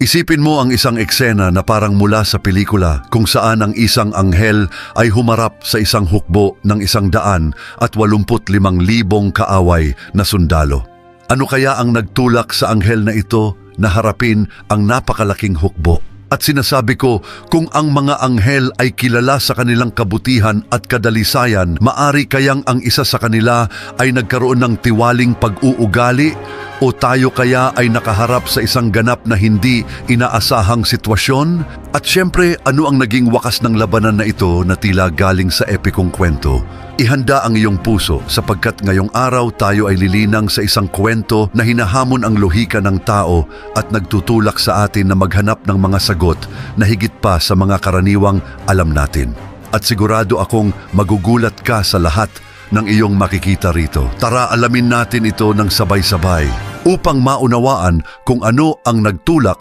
Isipin mo ang isang eksena na parang mula sa pelikula kung saan ang isang anghel ay humarap sa isang hukbo ng 185,000 kaaway na sundalo. Ano kaya ang nagtulak sa anghel na ito na harapin ang napakalaking hukbo? At sinasabi ko, kung ang mga anghel ay kilala sa kanilang kabutihan at kadalisayan, maari kayang ang isa sa kanila ay nagkaroon ng tiwaling pag-uugali o tayo kaya ay nakaharap sa isang ganap na hindi inaasahang sitwasyon? At syempre, ano ang naging wakas ng labanan na ito na tila galing sa epikong kwento? Ihanda ang iyong puso sapagkat ngayong araw tayo ay lilinang sa isang kwento na hinahamon ang lohika ng tao at nagtutulak sa atin na maghanap ng mga sagot na higit pa sa mga karaniwang alam natin. At sigurado akong magugulat ka sa lahat ng iyong makikita rito. Tara, alamin natin ito ng sabay-sabay upang maunawaan kung ano ang nagtulak